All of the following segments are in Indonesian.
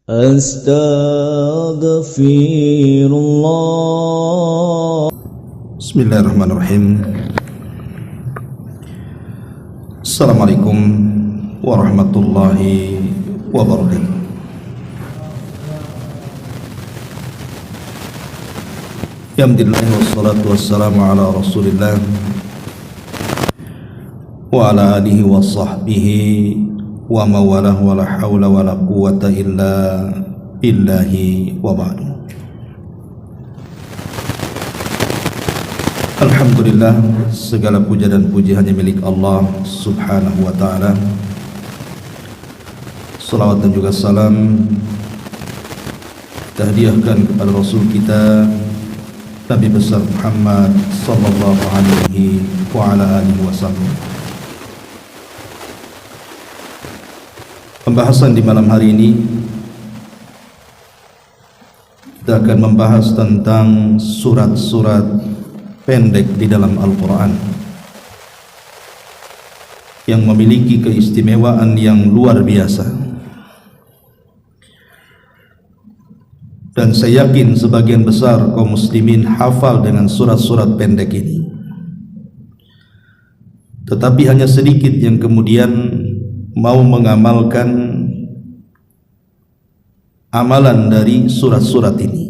Astaghfirullah. Bismillahirrahmanirrahim. Assalamualaikum warahmatullahi wabarakatuh. Alhamdulillah wassalatu wassalamu ala Rasulillah wa ala alihi wa sahbihi wa mawalah wa la hawla wa la quwwata illa billahi wa ba'du. Alhamdulillah, segala puja dan puji hanya milik Allah subhanahu wa ta'ala. Salawat dan juga salam kita hadiahkan kepada Rasul kita Nabi besar Muhammad sallallahu alaihi wa ala alihi wasallam. Pembahasan di malam hari ini kita akan membahas tentang surat-surat pendek di dalam Al-Quran yang memiliki keistimewaan yang luar biasa, dan saya yakin sebagian besar kaum muslimin hafal dengan surat-surat pendek ini, tetapi hanya sedikit yang kemudian mau mengamalkan amalan dari surat-surat ini,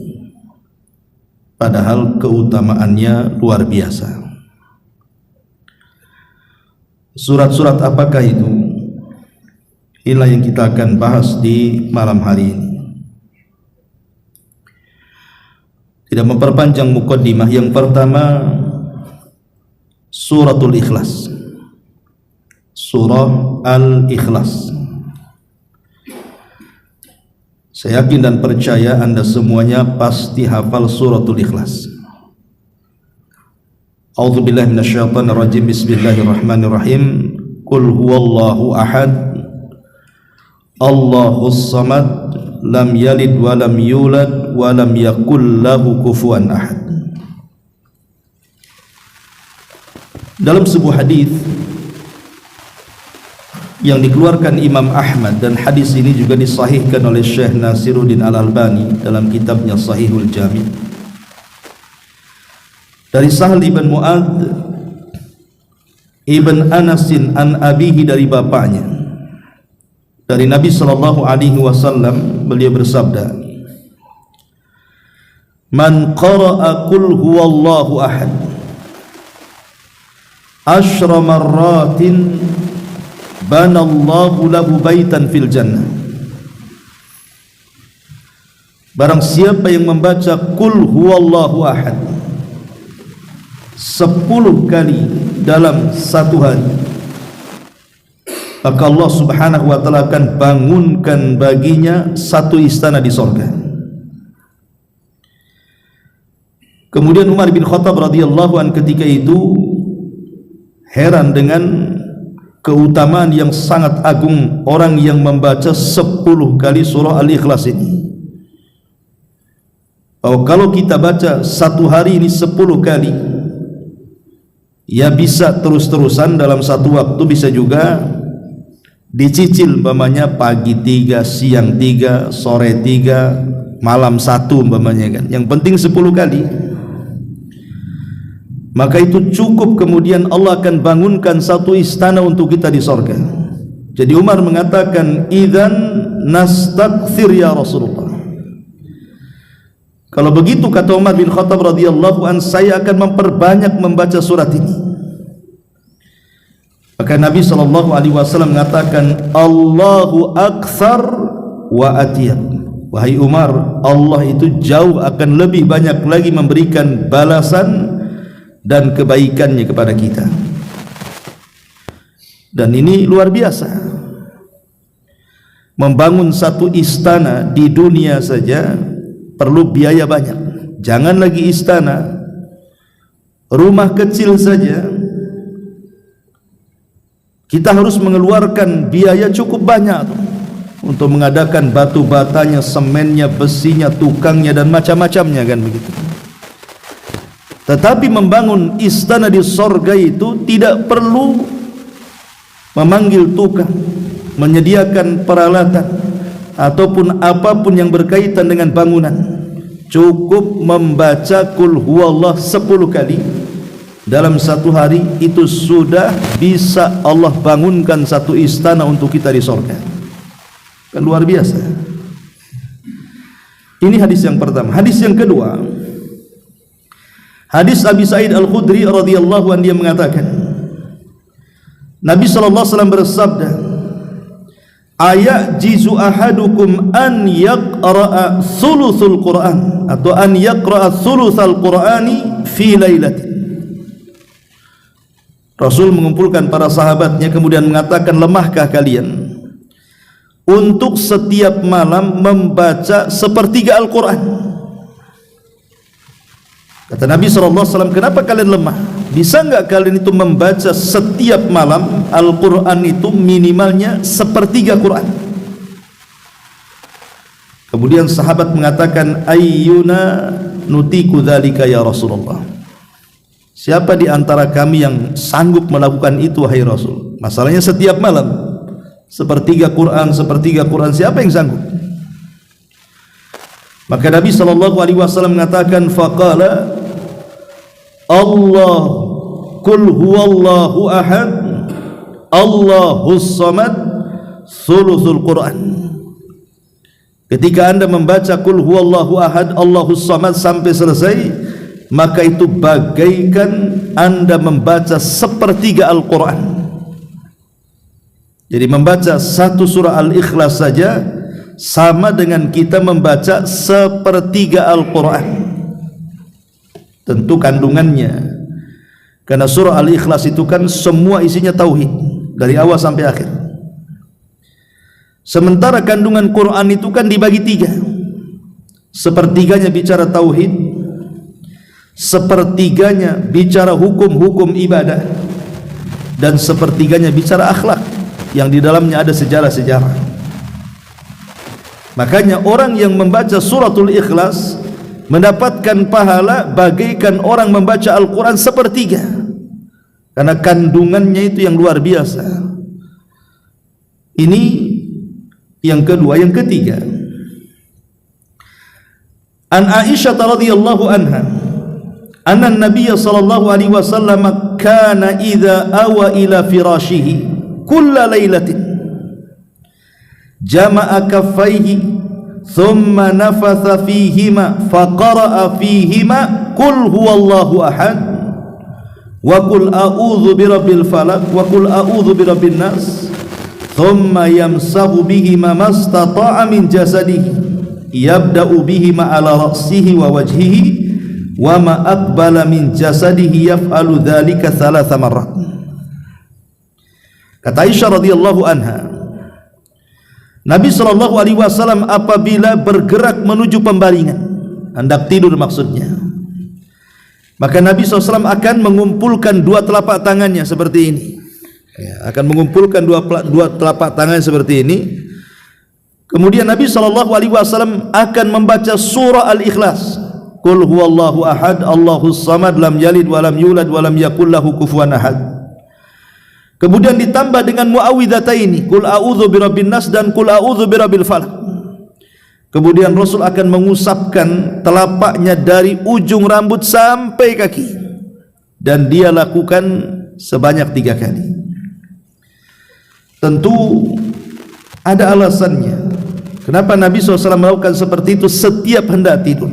padahal keutamaannya luar biasa. Surat-surat apakah itu? Inilah yang kita akan bahas di malam hari ini. Tidak memperpanjang mukaddimah, yang pertama suratul Ikhlas, surah Al-Ikhlas. Saya yakin dan percaya Anda semuanya pasti hafal suratul Ikhlas. A'udzubillahi minasyaitonir rajim. Bismillahirrahmanirrahim. Qul huwallahu ahad, Allahus samad, lam yalid wa lam yulad wa lam yakul lahu kufuwan ahad. Dalam sebuah hadis yang dikeluarkan Imam Ahmad, dan hadis ini juga disahihkan oleh Syekh Nasiruddin Al-Albani dalam kitabnya Sahihul Jami', dari Sahal ibn Mu'adz ibn Anasin an abihi, dari bapaknya, dari Nabi sallallahu alaihi wasallam, beliau bersabda, man qara'a qul huwallahu ahad asyra marratin banallahu lahu baitan fil jannah. Barang siapa yang membaca qul huwallahu ahad 10 kali dalam satu hari, maka Allah subhanahu wa ta'ala akan bangunkan baginya satu istana di sorga. Kemudian Umar bin Khattab radhiyallahu anhu ketika itu heran dengan keutamaan yang sangat agung orang yang membaca 10 kali surah Al-Ikhlas ini. Oh, kalau kita baca satu hari ini 10 kali, ya bisa terus-terusan dalam satu waktu, bisa juga dicicil, umpamanya pagi 3, siang 3, sore 3, malam 1 umpamanya kan. Yang penting 10 kali. Maka itu cukup, kemudian Allah akan bangunkan satu istana untuk kita di sorga. Jadi Umar mengatakan, idzan nastakthir ya Rasulullah. Kalau begitu, kata Umar bin Khattab radhiyallahu an, saya akan memperbanyak membaca surat ini. Maka Nabi sallallahu alaihi wasallam mengatakan, Allahu aktsar wa atyab. Wahai Umar, Allah itu jauh akan lebih banyak lagi memberikan balasan dan kebaikannya kepada kita. Dan ini luar biasa. Membangun satu istana di dunia saja perlu biaya banyak. Jangan lagi istana, rumah kecil saja kita harus mengeluarkan biaya cukup banyak untuk mengadakan batu batanya, semennya, besinya, tukangnya, dan macam-macamnya kan begitu. Tetapi membangun istana di sorga itu tidak perlu memanggil tukang, menyediakan peralatan, ataupun apapun yang berkaitan dengan bangunan, cukup membaca Qul huwallah 10 kali dalam satu hari, itu sudah bisa Allah bangunkan satu istana untuk kita di surga. Kan luar biasa. Ini hadis yang pertama. Hadis yang kedua, hadis Abi Sa'id Al-Khudri radhiyallahu anhu, dia mengatakan Nabi sallallahu alaihi wasallam bersabda, ayajizu ahadukum an yaqra'a thuluthul Qur'an, atau an yaqra'a thuluthal Qur'ani fi lailatin. Rasul mengumpulkan para sahabatnya kemudian mengatakan, lemahkah kalian untuk setiap malam membaca sepertiga Al-Quran? Kata Nabi SAW, kenapa kalian lemah? Bisa enggak kalian itu membaca setiap malam Al-Quran itu minimalnya sepertiga Quran? Kemudian sahabat mengatakan, ayyuna nutiku dzalika ya Rasulullah. Siapa di antara kami yang sanggup melakukan itu wahai Rasul? Masalahnya setiap malam sepertiga Quran, siapa yang sanggup? Maka Nabi SAW mengatakan, faqala Allah Qul huwallahu ahad Allahus samad thuluthul Quran. Ketika anda membaca Qul huwallahu ahad Allahus samad sampai selesai, maka itu bagaikan anda membaca sepertiga Al-Quran. Jadi membaca satu surah Al-Ikhlas saja sama dengan kita membaca sepertiga Al-Quran. Tentu kandungannya, karena surah Al-Ikhlas itu kan semua isinya tauhid dari awal sampai akhir. Sementara kandungan Quran itu kan dibagi 3. Sepertiganya bicara tauhid, sepertiganya bicara hukum-hukum ibadah, dan sepertiganya bicara akhlak yang di dalamnya ada sejarah-sejarah. Makanya orang yang membaca suratul Ikhlas mendapatkan pahala bagaikan orang membaca Al-Quran sepertiga, karena kandungannya itu yang luar biasa. Ini yang kedua. Yang ketiga, an Aisyah radhiyallahu anha anna Nabiy sallallahu alaihi wasallam kana idza awa ila firashihi kulla lailatin jama'a kaffaihi thumma nafatha fihima faqara'a fihima qul huwallahu ahad wa qul a'udzu birabbil falaq wa qul a'udzu birabbin nas thumma yamsahu bihima mastata'a min jasadihi yabda'u bihima ala ra'sihi wa wajhihi wa ma aqbala min jasadihi yaf'alu dzalika 3 marrat. Kata Aisyah radhiyallahu anha, Nabi SAW apabila bergerak menuju pembaringan, hendak tidur maksudnya, maka Nabi SAW akan mengumpulkan 2 telapak tangannya seperti ini, akan mengumpulkan dua telapak tangan seperti ini. Kemudian Nabi SAW akan membaca surah Al-Ikhlas, Qul huwallahu ahad Allahus samad lam yalid walam yulad walam yakul lahu kufuwan ahad. Kemudian ditambah dengan muawwidhataini, Qul a'udzu birabbin nas dan Qul a'udzu birabbil falaq. Kemudian Rasul akan mengusapkan telapaknya dari ujung rambut sampai kaki, dan dia lakukan sebanyak 3 kali. Tentu ada alasannya kenapa Nabi SAW melakukan seperti itu setiap hendak tidur.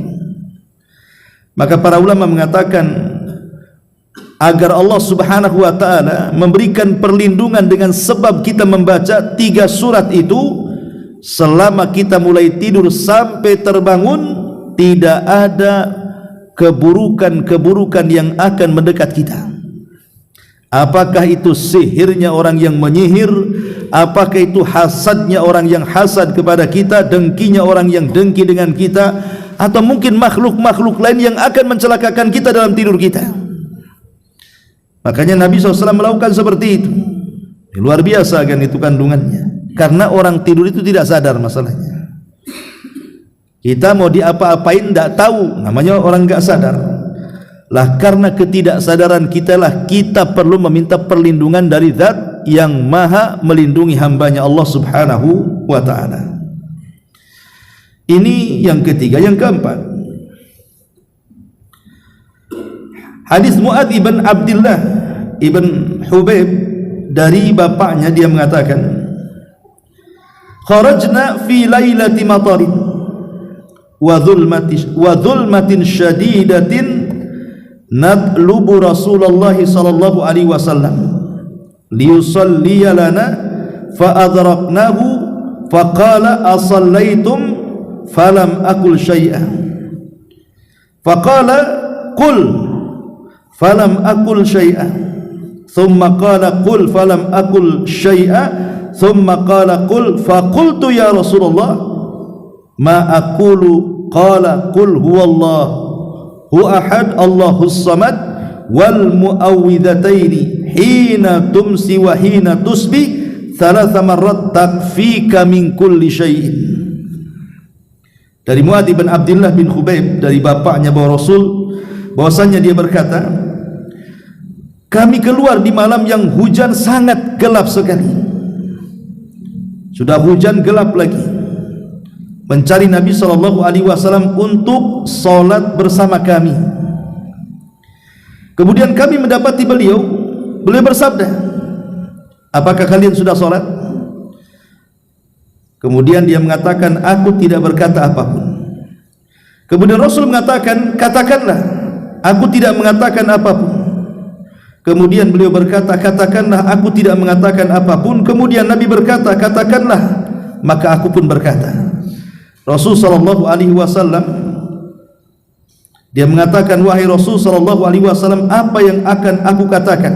Maka para ulama mengatakan agar Allah Subhanahu wa ta'ala memberikan perlindungan dengan sebab kita membaca 3 surat itu selama kita mulai tidur sampai terbangun, tidak ada keburukan-keburukan yang akan mendekat kita. Apakah itu sihirnya orang yang menyihir, apakah itu hasadnya orang yang hasad kepada kita, dengkinya orang yang dengki dengan kita, atau mungkin makhluk-makhluk lain yang akan mencelakakan kita dalam tidur kita. Makanya Nabi SAW melakukan seperti itu. Luar biasa kan itu kandungannya, karena orang tidur itu tidak sadar masalahnya. Kita mau diapa-apain tidak tahu, namanya orang enggak sadar. Lah karena ketidaksadaran kita lah kita perlu meminta perlindungan dari Zat yang maha melindungi hambanya, Allah Subhanahu wa ta'ala. Ini yang ketiga. Yang keempat, hadis Mu'adz ibn Abdullah ibn Hubaib dari bapaknya, dia mengatakan, kharajna fi lailati matarin wa dhulmatin syadidatin natlubu Rasulullah sallallahu alaihi wasallam liyusalliya lana fa adraknahu faqala asallaitum falam akul syai'an faqala qul falam akul syai'an thumma qala qul falam akul syai'an thumma qala qul faqultu ya Rasulullah ma aqulu qala qul huwallahu ahad Allahus samad wal muawwidhataini hina tumsi wa hina tusbi thalatha marrat takfika min kulli syai'in. Dari Mu'adz bin Abdullah bin Hubaib dari bapaknya bahwasanya dia berkata, kami keluar di malam yang hujan sangat gelap sekali, sudah hujan gelap lagi, mencari Nabi SAW untuk salat bersama kami. Kemudian kami mendapati beliau bersabda, apakah kalian sudah salat? Kemudian dia mengatakan, aku tidak berkata apapun. Kemudian Rasul mengatakan, katakanlah, aku tidak mengatakan apapun. Kemudian beliau berkata, katakanlah, aku tidak mengatakan apapun. Kemudian Nabi berkata, katakanlah, maka aku pun berkata. Rasul sallallahu alaihi wasallam, dia mengatakan, wahai Rasul sallallahu alaihi wasallam, apa yang akan aku katakan?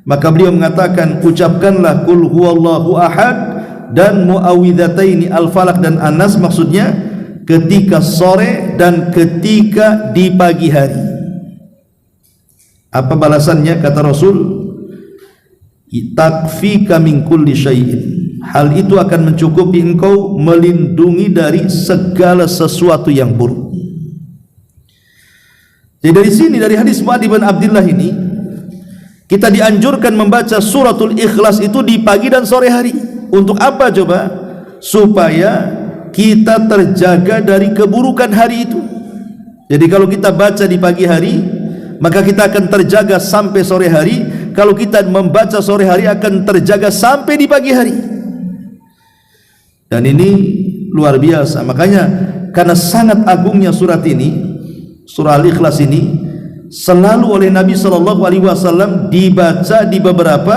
Maka beliau mengatakan, ucapkanlah qul huwallahu ahad dan muawwidhataini al-falaq dan an-nas, maksudnya ketika sore dan ketika di pagi hari. Apa balasannya? Kata Rasul, takfika min kulli syai'in, hal itu akan mencukupi engkau, melindungi dari segala sesuatu yang buruk. Jadi dari sini, dari hadis Mu'adz bin Abdullah ini, kita dianjurkan membaca suratul Ikhlas itu di pagi dan sore hari. Untuk apa coba? Supaya kita terjaga dari keburukan hari itu. Jadi kalau kita baca di pagi hari, maka kita akan terjaga sampai sore hari. Kalau kita membaca sore hari, akan terjaga sampai di pagi hari. Dan ini luar biasa. Makanya karena sangat agungnya surat ini, surah Al-Ikhlas ini, selalu oleh Nabi SAW dibaca di beberapa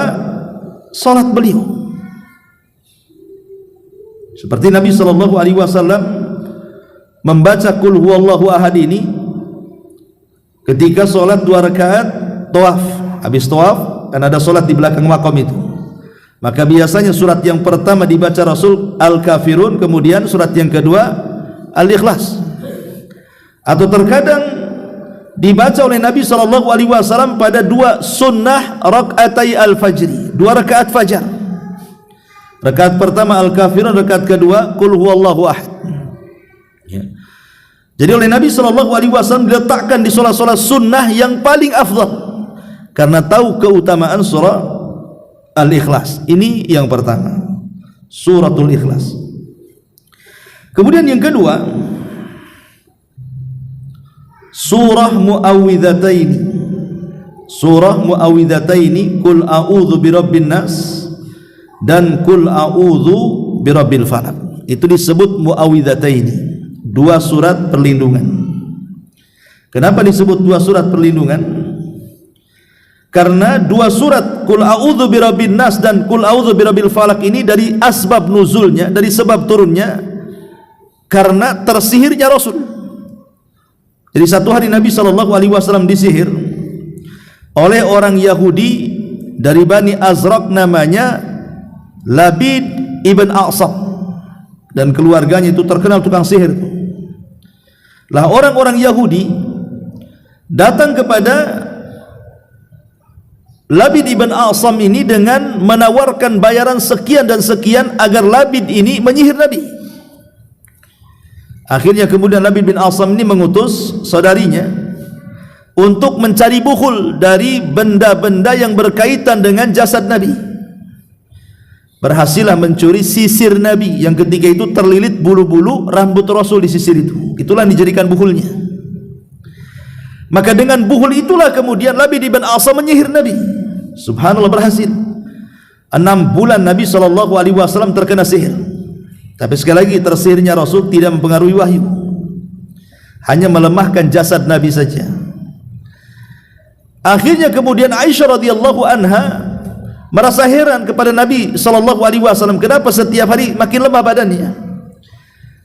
salat beliau. Seperti Nabi SAW membaca qul huwallahu ahad ini ketika solat 2 rakaat tawaf. Habis tawaf kan ada solat di belakang maqam itu, maka biasanya surat yang pertama dibaca Rasul Al-Kafirun, kemudian surat yang kedua Al-Ikhlas. Atau terkadang dibaca oleh Nabi SAW pada 2 sunnah rakaatai al-fajri, 2 rakaat fajar. Rakaat pertama Al-Kafirun, rakaat kedua qul huwallahu ahad. Ya. Jadi oleh Nabi SAW diletakkan di solat-solat sunnah yang paling afdal, karena tahu keutamaan surah Al-Ikhlas. Ini yang pertama, suratul Ikhlas. Kemudian yang kedua, surah muawwidhataini. Surah muawwidhataini, qul a'udzu birabbin nas dan qul a'udzu birabbil falaq. Itu disebut muawwidhataini, 2 surat perlindungan. Kenapa disebut 2 surat perlindungan? Karena 2 surat qul a'udzu birabbin nas dan qul a'udzu birabbil falaq ini dari asbab nuzulnya, dari sebab turunnya, karena tersihirnya Rasul. Jadi satu hari Nabi SAW disihir oleh orang Yahudi dari Bani Azraq, namanya Labid ibn A'sam, dan keluarganya itu terkenal tukang sihir. Lah orang-orang Yahudi datang kepada Labid ibn A'sam ini dengan menawarkan bayaran sekian dan sekian agar Labid ini menyihir Nabi. Akhirnya kemudian Labid bin A'sam ini mengutus saudarinya untuk mencari bukhul dari benda-benda yang berkaitan dengan jasad Nabi. berhasillah mencuri sisir Nabi yang ketika itu terlilit bulu-bulu rambut Rasul di sisir itu. Itulah yang dijadikan buhulnya. Maka dengan buhul itulah kemudian Labid ibn Asam menyihir Nabi. Subhanallah, berhasil. 6 bulan Nabi SAW terkena sihir. Tapi sekali lagi, tersihirnya Rasul tidak mempengaruhi wahyu, hanya melemahkan jasad Nabi saja. Akhirnya kemudian Aisyah radhiyallahu anha merasa heran kepada Nabi SAW, kenapa setiap hari makin lemah badannya.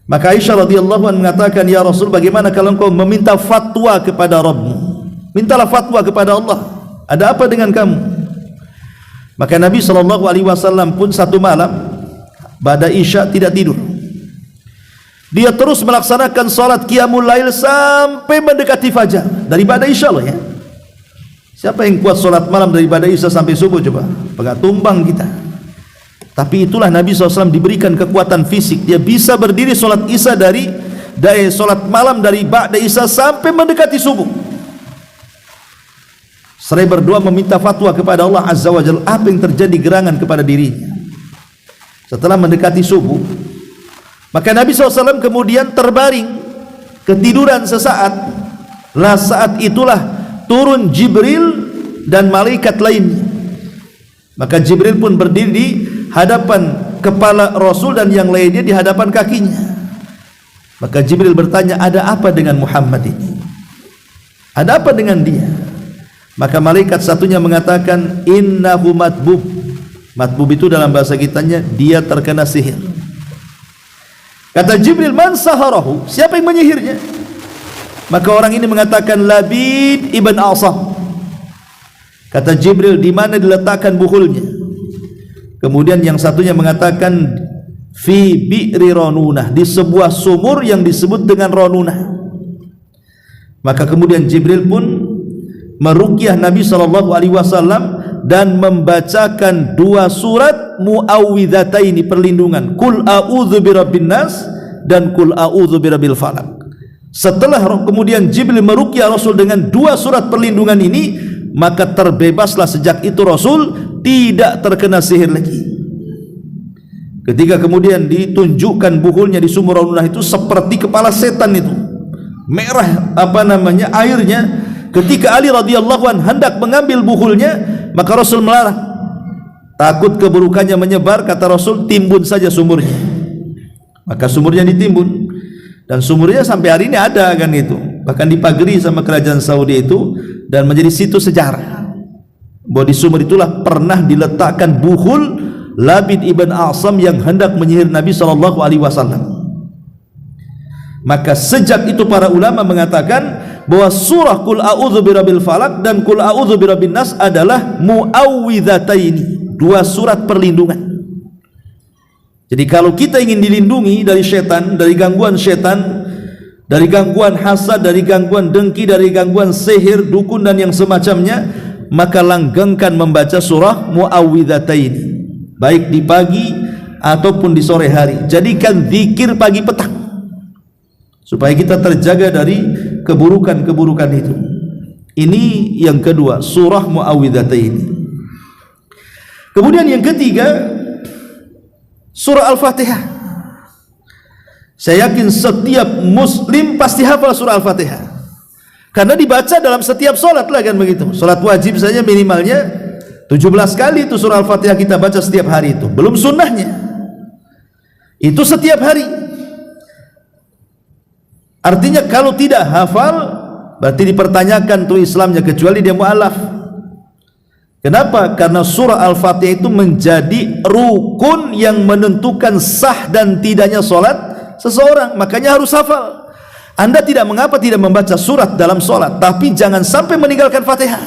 Maka Aisyah radhiyallahu anha mengatakan, ya Rasul, bagaimana kalau engkau meminta fatwa kepada Rabbmu? Mintalah fatwa kepada Allah, ada apa dengan kamu? Maka Nabi SAW pun satu malam pada Isya tidak tidur. Dia terus melaksanakan salat qiyamul lail sampai mendekati fajar. Dari pada Isya loh ya. Siapa yang kuat salat malam dari pada Isya sampai subuh coba? Pegang tumbang kita. Tapi itulah Nabi SAW diberikan kekuatan fisik. Dia bisa berdiri salat Isya dari salat malam dari ba'da Isya sampai mendekati subuh. Seraya berdoa meminta fatwa kepada Allah Azza wa Jalla apa yang terjadi gerangan kepada dirinya. Setelah mendekati subuh, maka Nabi SAW kemudian terbaring ketiduran sesaat. Lah saat itulah turun Jibril dan malaikat lainnya. Maka Jibril pun berdiri di hadapan kepala Rasul dan yang lainnya di hadapan kakinya. Maka Jibril bertanya, ada apa dengan Muhammad ini? Ada apa dengan dia? Maka malaikat satunya mengatakan, innahu matbub. Matbub itu dalam bahasa kitanya dia terkena sihir. Kata Jibril, man saharahu? Siapa yang menyihirnya? Maka orang ini mengatakan, Labid ibn Asam. Kata Jibril, di mana diletakkan buhulnya? Kemudian yang satunya mengatakan, fi bi'ri Ranunah, di sebuah sumur yang disebut dengan Ranunah. Maka kemudian Jibril pun meruqyah Nabi SAW dan membacakan 2 surat muawwidhataini, perlindungan, Qul a'udzu birabbin nas dan Qul a'udzu birabbil falaq. Setelah kemudian Jibril meruqyah Rasul dengan 2 surat perlindungan ini, maka terbebaslah sejak itu Rasul tidak terkena sihir lagi. Ketika kemudian ditunjukkan buhulnya di sumur Ranunah itu seperti kepala setan itu, merah airnya. Ketika Ali radhiyallahu anhu hendak mengambil buhulnya, maka Rasul melarang. Takut keburukannya menyebar, kata Rasul, timbun saja sumurnya. Maka sumurnya ditimbun, dan sumurnya sampai hari ini ada kan itu. Bahkan dipagari sama kerajaan Saudi itu dan menjadi situs sejarah. Bahwa di sumur itulah pernah diletakkan buhul Labid ibn Asam yang hendak menyihir Nabi SAW. Maka sejak itu para ulama mengatakan bahwa surah Qul a'udzu birabbil falaq dan Qul a'udzu birabbin nas adalah muawwidhataini, 2 surat perlindungan. Jadi kalau kita ingin dilindungi dari setan, dari gangguan setan, dari gangguan hasad, dari gangguan dengki, dari gangguan sihir, dukun dan yang semacamnya, maka langgengkan membaca surah muawwidhataini, baik di pagi ataupun di sore hari. Jadikan zikir pagi petang supaya kita terjaga dari keburukan-keburukan itu. Ini yang kedua, surah muawwidhataini. Kemudian yang ketiga, surah Al-Fatihah. Saya yakin setiap muslim pasti hafal surah Al-Fatihah, karena dibaca dalam setiap solat lah kan begitu. Solat wajib saja minimalnya 17 kali itu surah Al-Fatihah kita baca setiap hari itu. Belum sunnahnya, itu setiap hari. Artinya kalau tidak hafal berarti dipertanyakan tuh Islamnya, kecuali dia mu'alaf. Kenapa? Karena surah Al-Fatihah itu menjadi rukun yang menentukan sah dan tidaknya solat seseorang. Makanya harus hafal. Anda tidak mengapa tidak membaca surat dalam solat, tapi jangan sampai meninggalkan Fatihah.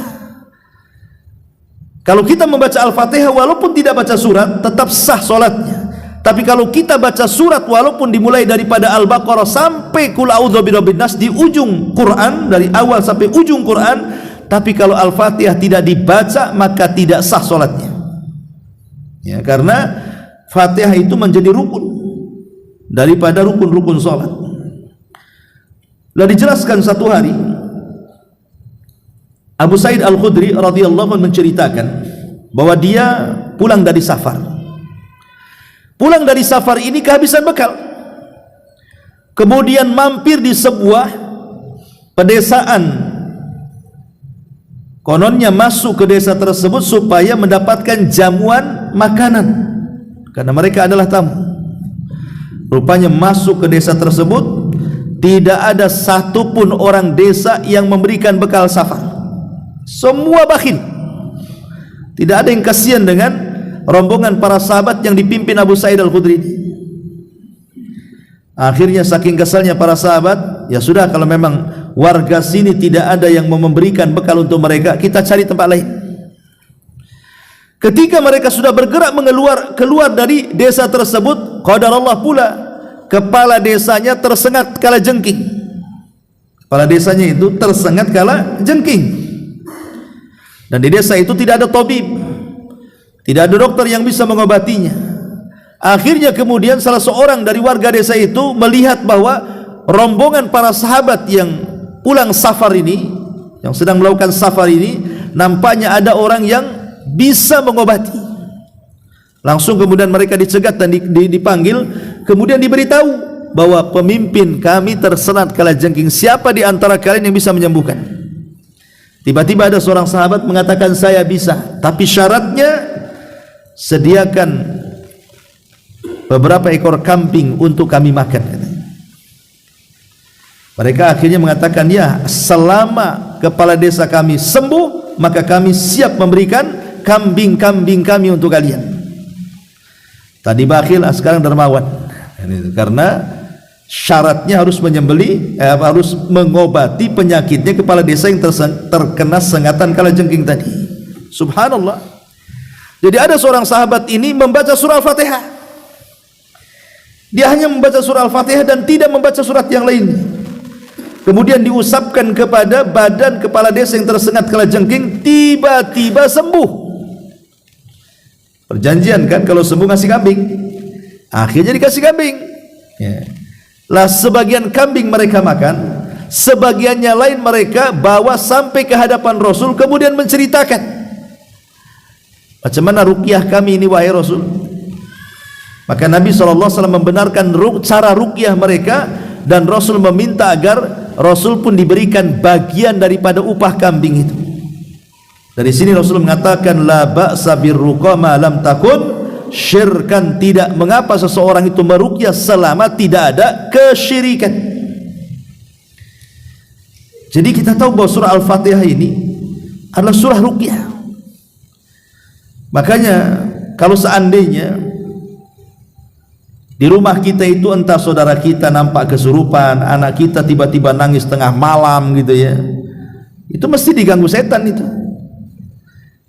Kalau kita membaca Al-Fatihah walaupun tidak baca surat, tetap sah solatnya. Tapi kalau kita baca surat walaupun dimulai daripada Al-Baqarah sampai Qul a'udzu birabbin nas di ujung Quran, dari awal sampai ujung Quran, tapi kalau Al-Fatihah tidak dibaca maka tidak sah solatnya. Ya, karena Fatihah itu menjadi rukun daripada rukun-rukun solat. Lalu dijelaskan satu hari Abu Sa'id Al-Khudri radhiyallahu anhu menceritakan bahwa dia pulang dari safar. pulang dari safar ini kehabisan bekal, kemudian mampir di sebuah pedesaan. Kononnya masuk ke desa tersebut supaya mendapatkan jamuan makanan, karena mereka adalah tamu. Rupanya masuk ke desa tersebut, tidak ada satupun orang desa yang memberikan bekal safar. Semua bakhil. Tidak ada yang kasihan dengan rombongan para sahabat yang dipimpin Abu Sa'id Al-Khudri. Akhirnya saking kesalnya para sahabat, ya sudah, kalau memang warga sini tidak ada yang memberikan bekal untuk mereka, kita cari tempat lain. Ketika mereka sudah bergerak keluar dari desa tersebut, qadarullah pula kepala desanya tersengat kala jengking. Kepala desanya itu tersengat kala jengking. Dan di desa itu tidak ada tabib, tidak ada dokter yang bisa mengobatinya. Akhirnya kemudian salah seorang dari warga desa itu melihat bahwa rombongan para sahabat yang pulang safar ini, yang sedang melakukan safar ini, nampaknya ada orang yang bisa mengobati. Langsung kemudian mereka dicegat dan dipanggil, kemudian diberitahu bahwa pemimpin kami tersengat kalajengking, siapa di antara kalian yang bisa menyembuhkan? Tiba-tiba ada seorang sahabat mengatakan, saya bisa, tapi syaratnya sediakan beberapa ekor kambing untuk kami makan. Mereka akhirnya mengatakan, ya, selama kepala desa kami sembuh, maka kami siap memberikan kambing-kambing kami untuk kalian. Tadi bakhil, sekarang dermawan. Karena syaratnya harus menyembeli, harus mengobati penyakitnya kepala desa yang terkena sengatan kalajengking tadi. Subhanallah. Jadi ada seorang sahabat ini membaca surah Al-Fatihah. Dia hanya membaca surah Al-Fatihah dan tidak membaca surat yang lain. Kemudian diusapkan kepada badan kepala desa yang tersengat kalajengking, tiba-tiba sembuh. Perjanjian kan, kalau sembuh ngasih kambing. Akhirnya dikasih kambing. Ya. Lah sebagian kambing mereka makan, sebagiannya lain mereka bawa sampai ke hadapan Rasul, kemudian menceritakan, macam mana ruqyah kami ini wahai Rasul. Maka Nabi SAW membenarkan cara ruqyah mereka, dan Rasul meminta agar Rasul pun diberikan bagian daripada upah kambing itu. Dari sini Rasul mengatakan, la ba'sa birruqa ma lam takun syirkan, tidak mengapa seseorang itu meruqyah selama tidak ada kesyirikan. Jadi kita tahu bahwa surah Al-Fatihah ini adalah surah ruqyah. Makanya kalau seandainya di rumah kita itu entah saudara kita nampak kesurupan, anak kita tiba-tiba nangis tengah malam gitu ya, itu mesti diganggu setan itu.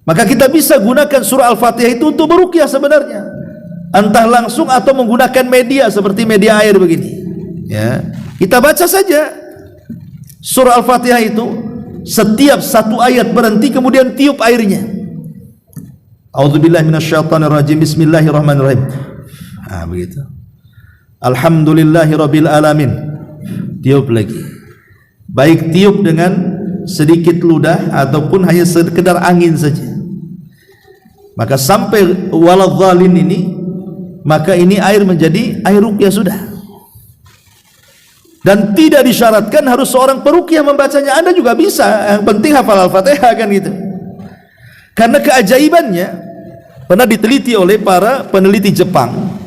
Maka kita bisa gunakan surah Al-Fatihah itu untuk beruqyah sebenarnya, entah langsung atau menggunakan media seperti media air begini. Ya, kita baca saja surah Al-Fatihah itu, setiap satu ayat berhenti kemudian tiup airnya. A'udzubillahi minasyaitonirrajim. Bismillahirrahmanirrahim. Begitu. Alhamdulillahi rabbil alamin. Tiup lagi. Baik tiup dengan sedikit ludah ataupun hanya sekedar angin saja. Maka sampai waladhdallin ini, maka ini air menjadi air ruqyah sudah. Dan tidak disyaratkan harus seorang peruqyah membacanya, Anda juga bisa, yang penting hafal Al-Fatihah kan gitu. Karena keajaibannya pernah diteliti oleh para peneliti Jepang.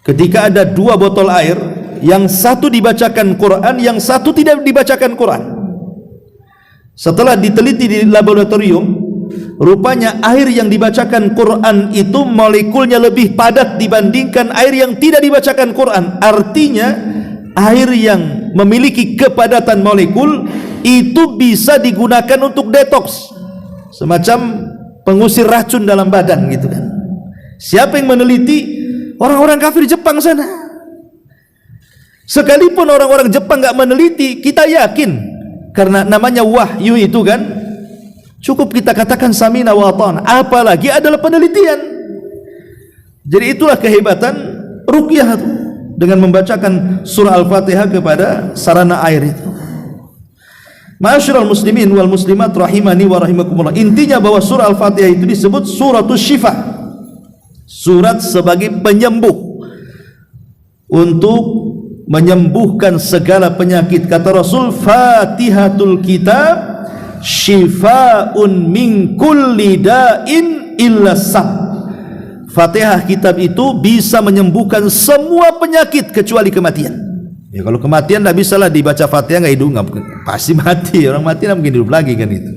Ketika ada dua botol air, yang satu dibacakan Quran, yang satu tidak dibacakan Quran. Setelah diteliti di laboratorium, rupanya air yang dibacakan Quran itu molekulnya lebih padat dibandingkan air yang tidak dibacakan Quran. Artinya air yang memiliki kepadatan molekul itu bisa digunakan untuk detoks, semacam pengusir racun dalam badan gitu kan. Siapa yang meneliti? Orang-orang kafir Jepang sana. Sekalipun orang-orang Jepang gak meneliti, kita yakin, karena namanya wahyu itu kan, cukup kita katakan samina wa ata'na, apalagi adalah penelitian. Jadi itulah kehebatan ruqyah itu, dengan membacakan surah Al-Fatihah kepada sarana air itu. Ma'asyiral muslimin wal muslimat rahimani wa rahimakumullah. Intinya bahwa surah Al-Fatihah itu disebut suratul syifa. Surat sebagai penyembuh, untuk menyembuhkan segala penyakit. Kata Rasul, Fatihatul Kitab Shifaun min kulli da'in illa sab. Fatihah kitab itu bisa menyembuhkan semua penyakit kecuali kematian. Ya, kalau kematian tidak bisa lah dibaca Fatihah nggak hidup, pasti mati. Orang mati tidak mungkin hidup lagi kan itu.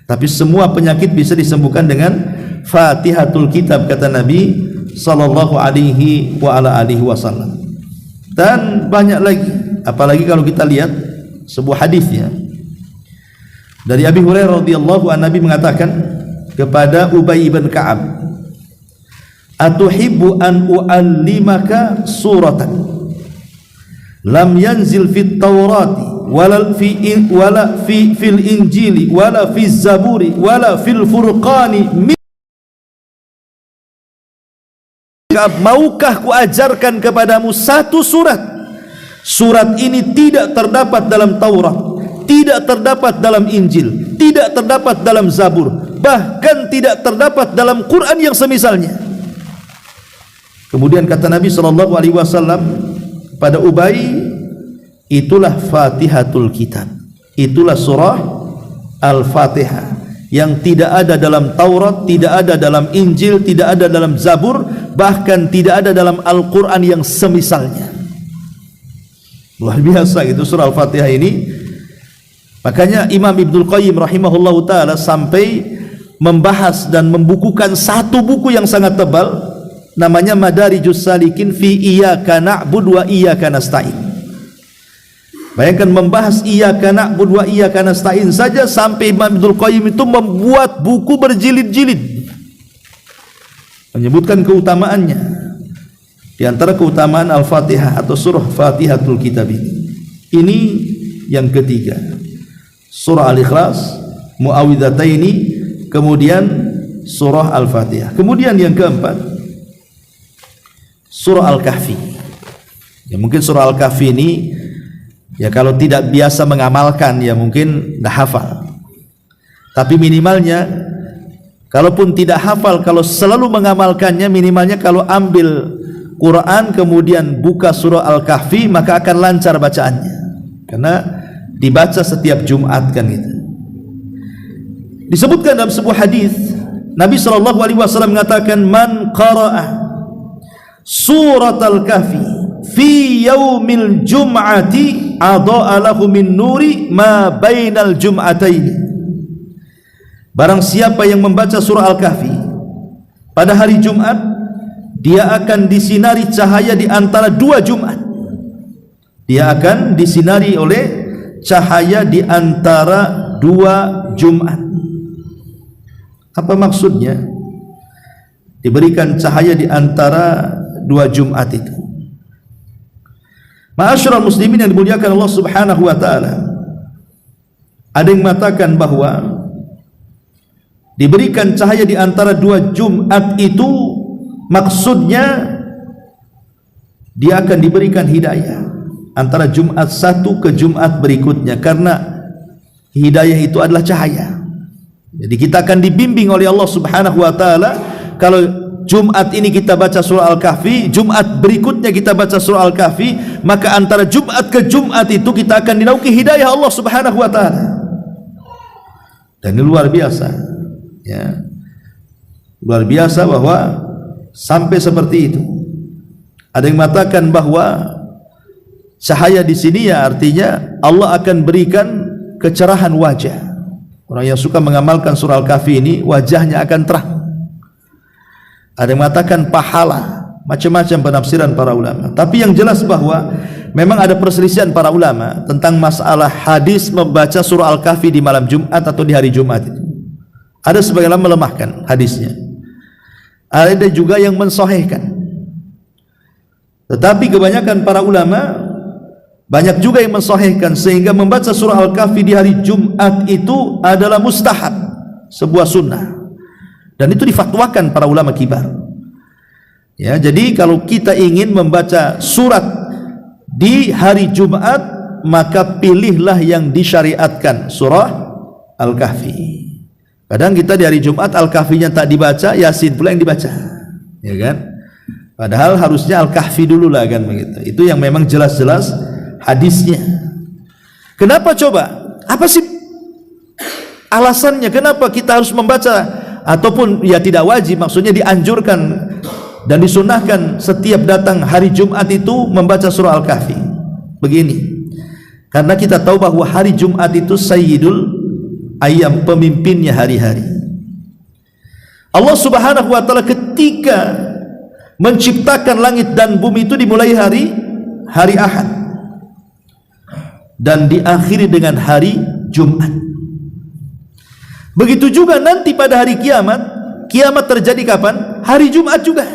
Tapi semua penyakit bisa disembuhkan dengan Fatihatul Kitab, kata Nabi sallallahu alaihi wa ala alihi wasallam. Dan banyak lagi, apalagi kalau kita lihat sebuah hadisnya dari Abi Hurairah radhiyallahu anhu, Nabi mengatakan kepada Ubay bin Ka'ab, atuhibbu an u'allimaka suratan lam yanzil fit Taurati wala fil Injili wala fiz Zaburi wala fil Furqani. Maukah ku ajarkan kepadamu satu surat? Surat ini tidak terdapat dalam Taurat, tidak terdapat dalam Injil, tidak terdapat dalam Zabur, bahkan tidak terdapat dalam Quran yang semisalnya. Kemudian kata Nabi SAW pada Ubay, itulah Fatihatul Kitab, itulah surah Al-Fatihah yang tidak ada dalam Taurat, tidak ada dalam Injil, tidak ada dalam Zabur, bahkan tidak ada dalam Al-Quran yang semisalnya. Luar biasa itu surah Al-Fatihah ini. Makanya Imam Ibnul Qayyim rahimahullahu ta'ala sampai membahas dan membukukan satu buku yang sangat tebal, namanya Madarijus Salikin fi Iyyaka na'budu wa iyyaka nasta'in. Bayangkan membahas Iyyaka na'budu wa iyyaka nasta'in saja sampai Imam Ibnul Qayyim itu membuat buku berjilid-jilid menyebutkan keutamaannya. Di antara keutamaan Al-Fatihah atau surah Fatihatul Kitab ini yang ketiga, surah Al-Ikhlas, Muawwidhataini, kemudian surah Al-Fatihah. Kemudian yang keempat, surah Al-Kahfi. Ya, mungkin surah Al-Kahfi ini ya kalau tidak biasa mengamalkan ya mungkin dah hafal. Tapi minimalnya kalaupun tidak hafal, kalau selalu mengamalkannya, minimalnya kalau ambil Quran kemudian buka surah Al-Kahfi maka akan lancar bacaannya. Karena dibaca setiap Jumat kan gitu. Disebutkan dalam sebuah hadis Nabi SAW mengatakan, man qara'a surat Al-Kahfi fi yaumil jum'ati adha'a lahu min nuri ma bainal jum'ataini. Barang siapa yang membaca surah Al-Kahfi pada hari Jumat, dia akan disinari cahaya di antara dua Jumat. Dia akan disinari oleh cahaya di antara dua Jumat. Apa maksudnya? Diberikan cahaya di antara dua Jumat itu. Ma'asyiral muslimin yang dimuliakan Allah Subhanahu wa taala, ada yang mengatakan bahwa diberikan cahaya di antara dua Jumat itu maksudnya dia akan diberikan hidayah antara Jumat satu ke Jumat berikutnya, karena hidayah itu adalah cahaya. Jadi kita akan dibimbing oleh Allah Subhanahu wa taala. Kalau Jumat ini kita baca surah Al-Kahfi, Jumat berikutnya kita baca surah Al-Kahfi, maka antara Jumat ke Jumat itu kita akan dinauki hidayah Allah Subhanahu wa taala. Dan ini luar biasa, ya. Luar biasa bahwa sampai seperti itu. Ada yang mengatakan bahwa cahaya di sini ya artinya Allah akan berikan kecerahan wajah. Orang yang suka mengamalkan surah Al-Kahfi ini wajahnya akan terang. Ada yang mengatakan pahala, macam-macam penafsiran para ulama. Tapi yang jelas bahwa memang ada perselisihan para ulama tentang masalah hadis membaca surah Al-Kahfi di malam Jumat atau di hari Jumat itu. Ada sebagian ulama melemahkan hadisnya, ada juga yang mensahihkan. Tetapi kebanyakan para ulama banyak juga yang mensahihkan, sehingga membaca surah Al-Kahfi di hari Jumat itu adalah mustahab, sebuah sunnah. Dan itu difatwakan para ulama kibar. Ya, jadi kalau kita ingin membaca surat di hari Jumat, maka pilihlah yang disyariatkan, surah Al-Kahfi. Kadang kita di hari Jumat Al-Kahfinya tak dibaca, Yasin pula yang dibaca. ya kan? Padahal harusnya Al-Kahfi dulu lah kan begitu. Itu yang memang jelas-jelas hadisnya. Kenapa coba? Apa sih alasannya kenapa kita harus membaca, ataupun ya tidak wajib, maksudnya dianjurkan dan disunahkan setiap datang hari Jumat itu membaca surah Al-Kahfi? Begini, karena kita tahu bahwa hari Jumat itu sayyidul ayyam, pemimpinnya hari-hari. Allah Subhanahu wa taala ketika menciptakan langit dan bumi itu dimulai hari Ahad dan diakhiri dengan hari Jumat. Begitu juga nanti pada hari kiamat. Kiamat terjadi kapan? Hari Jumat juga.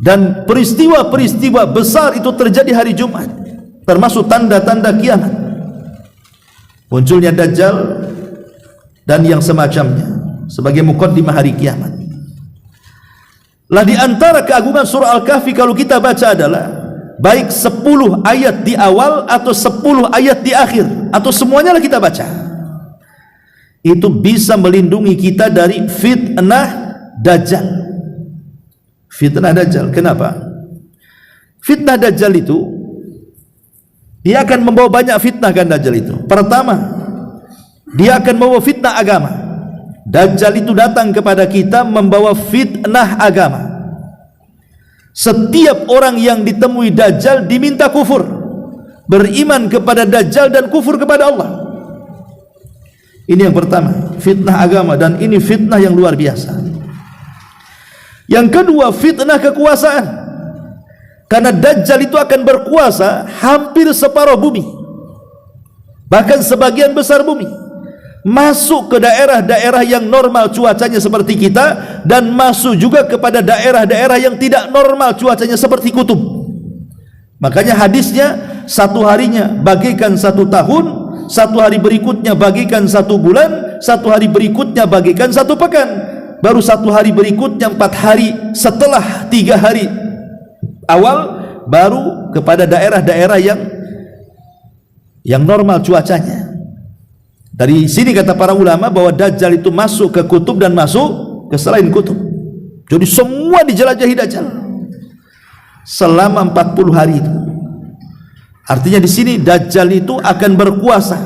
Dan peristiwa-peristiwa besar itu terjadi hari Jumat, termasuk tanda-tanda kiamat, munculnya Dajjal dan yang semacamnya sebagai muqaddimah hari kiamat. Lah di antara keagungan surah Al-Kahfi kalau kita baca adalah baik 10 ayat di awal atau 10 ayat di akhir atau semuanya lah kita baca, itu bisa melindungi kita dari fitnah Dajjal. Fitnah Dajjal, kenapa? Fitnah Dajjal itu dia akan membawa banyak fitnah kan Dajjal itu. Pertama, dia akan membawa fitnah agama. Dajjal itu datang kepada kita membawa fitnah agama. Setiap orang yang ditemui Dajjal diminta kufur, beriman kepada Dajjal dan kufur kepada Allah. Ini yang pertama, fitnah agama, dan ini fitnah yang luar biasa. Yang kedua, fitnah kekuasaan. Karena Dajjal itu akan berkuasa hampir separuh bumi, bahkan sebagian besar bumi, masuk ke daerah-daerah yang normal cuacanya seperti kita, dan masuk juga kepada daerah-daerah yang tidak normal cuacanya seperti kutub. Makanya hadisnya, satu harinya bagaikan 1 tahun, 1 hari berikutnya bagaikan 1 bulan, 1 hari berikutnya bagaikan 1 pekan, baru 1 hari berikutnya 4 hari setelah 3 hari awal, baru kepada daerah-daerah yang normal cuacanya. Dari sini kata para ulama bahwa Dajjal itu masuk ke kutub dan masuk ke selain kutub. Jadi semua dijelajahi Dajjal selama 40 hari itu. Artinya di sini Dajjal itu akan berkuasa.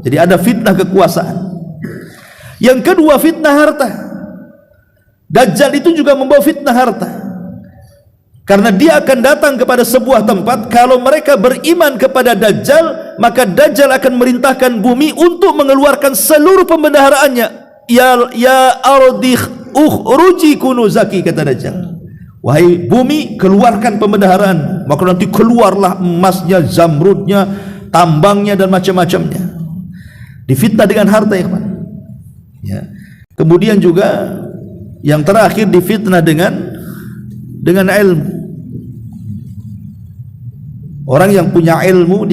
Jadi ada fitnah kekuasaan. Yang kedua, fitnah harta. Dajjal itu juga membawa fitnah harta. Karena dia akan datang kepada sebuah tempat, kalau mereka beriman kepada Dajjal, maka Dajjal akan merintahkan bumi untuk mengeluarkan seluruh pembendaharaannya. Ya ardi ukhruji kunuzaki, kata Dajjal. Wahai bumi, keluarkan pembendaharaan. Maka nanti keluarlah emasnya, zamrudnya, tambangnya dan macam-macamnya. Difitnah dengan harta, ya. Kemudian juga yang terakhir difitnah dengan ilmu. Orang yang punya ilmu,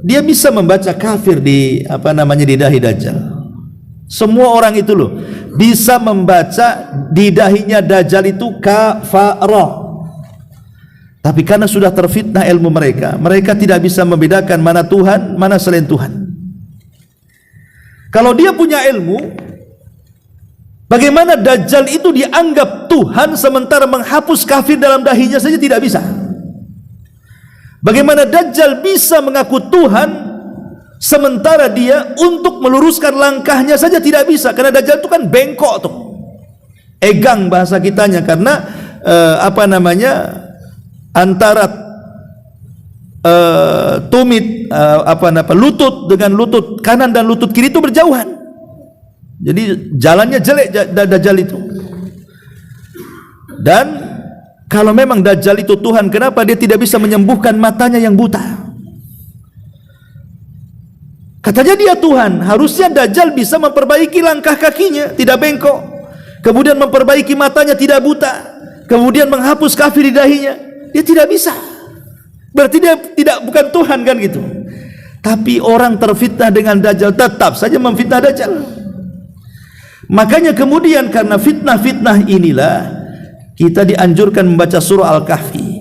dia bisa membaca kafir di di dahi Dajjal. Semua orang itu loh bisa membaca di dahinya Dajjal itu kafarah. Tapi karena sudah terfitnah ilmu mereka tidak bisa membedakan mana Tuhan, mana selain Tuhan. Kalau dia punya ilmu, bagaimana Dajjal itu dianggap Tuhan sementara menghapus kafir dalam dahinya saja tidak bisa? Bagaimana Dajjal bisa mengaku Tuhan sementara dia untuk meluruskan langkahnya saja tidak bisa? Karena Dajjal itu kan bengkok tuh, egang bahasa kitanya, karena antara tumit lutut dengan lutut kanan dan lutut kiri itu berjauhan. Jadi jalannya jelek Dajjal itu. Dan kalau memang Dajjal itu Tuhan, kenapa dia tidak bisa menyembuhkan matanya yang buta? Katanya dia Tuhan, harusnya Dajjal bisa memperbaiki langkah kakinya, tidak bengkok, kemudian memperbaiki matanya tidak buta, kemudian menghapus kafir di dahinya. Dia tidak bisa. Berarti dia bukan Tuhan kan gitu. Tapi orang terfitnah dengan Dajjal tetap saja memfitnah Dajjal. Makanya kemudian karena fitnah-fitnah inilah kita dianjurkan membaca surah Al-Kahfi.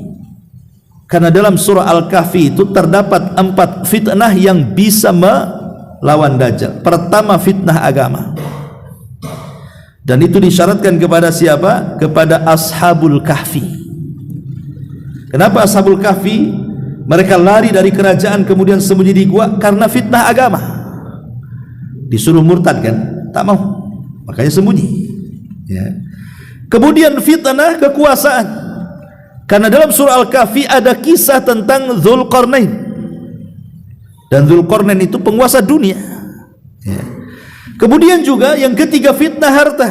Karena dalam surah Al-Kahfi itu terdapat 4 fitnah yang bisa melawan Dajjal. Pertama, fitnah agama. Dan itu disyaratkan kepada siapa? Kepada Ashabul Kahfi. Kenapa Ashabul Kahfi? Mereka lari dari kerajaan kemudian sembunyi di gua karena fitnah agama. Disuruh murtad kan? Tak mau. Makanya sembunyi. Ya. Kemudian fitnah kekuasaan. Karena dalam surah Al-Kahfi ada kisah tentang Dzulqarnain. Dan Dzulqarnain itu penguasa dunia. Ya. Kemudian juga yang ketiga fitnah harta.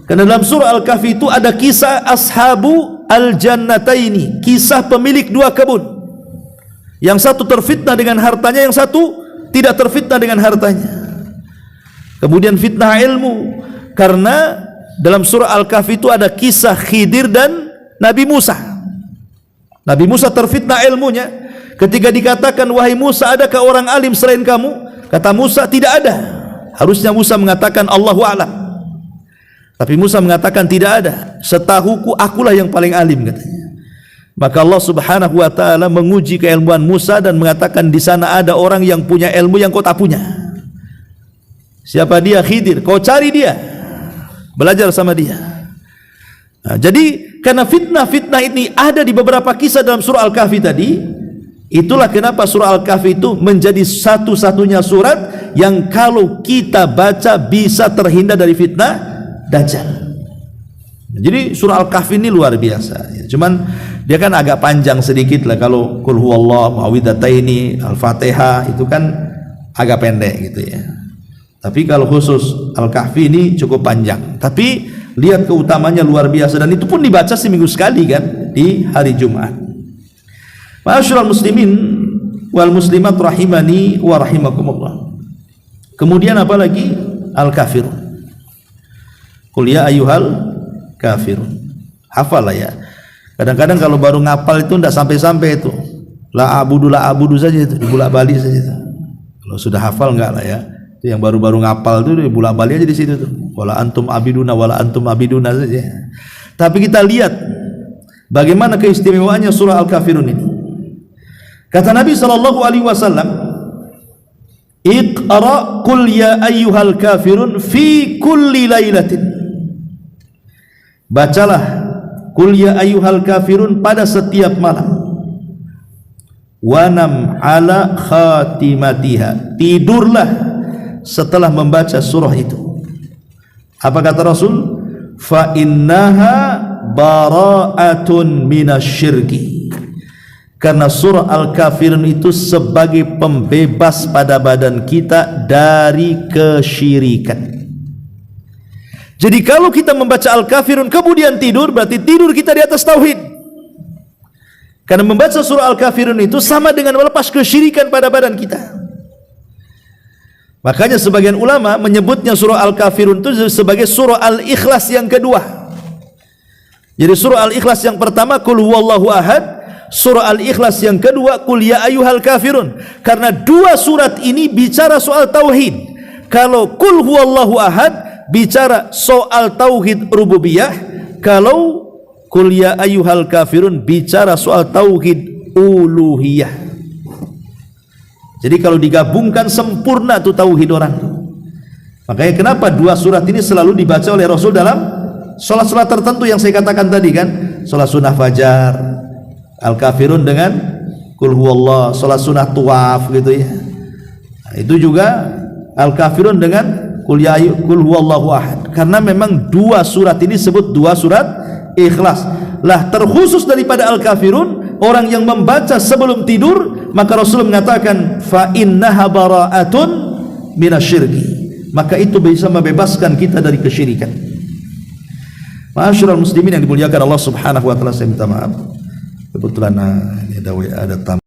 Karena dalam surah Al-Kahfi itu ada kisah Ashabu Al-Jannataini, kisah pemilik dua kebun. Yang satu terfitnah dengan hartanya, yang satu tidak terfitnah dengan hartanya. Kemudian fitnah ilmu, karena dalam surah Al-Kahfi itu ada kisah Khidir dan Nabi Musa. Nabi Musa terfitnah ilmunya ketika dikatakan, wahai Musa, adakah orang alim selain kamu? Kata Musa, tidak ada. Harusnya Musa mengatakan Allahu a'lam. Tapi Musa mengatakan tidak ada. Setahuku akulah yang paling alim, katanya. Maka Allah Subhanahu wa taala menguji keilmuan Musa dan mengatakan di sana ada orang yang punya ilmu yang kau tak punya. Siapa dia? Khidir. Kau cari dia. Belajar sama dia. Nah, jadi karena fitnah-fitnah ini ada di beberapa kisah dalam surah Al-Kahfi tadi, itulah kenapa surah Al-Kahfi itu menjadi satu-satunya surat yang kalau kita baca bisa terhindar dari fitnah Dajjal. Jadi surah Al-Kahfi ini luar biasa. Cuman dia kan agak panjang sedikit lah. Kalau Qul huwallahu, Muawwidhataini, Al-Fatihah itu kan agak pendek gitu ya. Tapi kalau khusus Al-Kahfi ini cukup panjang. Tapi lihat keutamanya luar biasa, dan itu pun dibaca seminggu sekali kan di hari Jumat. Ma'asyiral muslimin wal muslimat rahimani wa rahimakumullah. Kemudian apa lagi? Al-Kafirun. Qul ya ayyuhal kafirun. Hafal lah ya. Kadang-kadang kalau baru ngapal itu tidak sampai-sampai itu. La abudu saja itu, dibulak-balik saja itu. Kalau sudah hafal enggak lah ya. Itu yang baru-baru ngapal itu dibulak-balik aja di situ tuh. Wala antum abiduna saja. Tapi kita lihat bagaimana keistimewaannya surah Al-Kafirun ini. Kata Nabi sallallahu alaihi wasallam, "Iqra qul ya ayyuhal kafirun fi kulli lailatin." Bacalah qul ya ayyuhal kafirun pada setiap malam. Wanam ala khatimatiha. Tidurlah setelah membaca surah itu. Apa kata Rasul? Fa innaha bara'atun minasyirki. Karena surah Al-Kafirun itu sebagai pembebas pada badan kita dari kesyirikan. Jadi kalau kita membaca Al-Kafirun kemudian tidur, berarti tidur kita di atas tauhid. Karena membaca surah Al-Kafirun itu sama dengan melepas kesyirikan pada badan kita. Makanya sebagian ulama menyebutnya surah Al-Kafirun itu sebagai surah Al-Ikhlas yang kedua. Jadi surah Al-Ikhlas yang pertama Qul huwallahu ahad, surah Al-Ikhlas yang kedua Qul ya ayyuhal kafirun. Karena dua surat ini bicara soal tauhid. Kalau Qul huwallahu ahad bicara soal tauhid rububiyah, kalau Qul ya ayyuhal kafirun bicara soal tauhid uluhiyah. Jadi kalau digabungkan sempurna tuh tauhid orang. Makanya kenapa dua surat ini selalu dibaca oleh Rasul dalam salat-salat tertentu yang saya katakan tadi kan, salat sunnah fajar, Al-Kafirun dengan Qul huwallah, salat sunnah tuwaf gitu ya. Nah, itu juga Al-Kafirun dengan Qul huwallahu ahad. Karena memang dua surat ini sebut dua surat Ikhlas. Lah terkhusus daripada Al-Kafirun, orang yang membaca sebelum tidur, maka Rasul mengatakan fa innaha bara'atun minasyirki. Maka itu bisa membebaskan kita dari kesyirikan. Ma'asyiral muslimin yang dimuliakan Allah Subhanahu wa taala, saya minta maaf. Kebetulan ini ada tamu.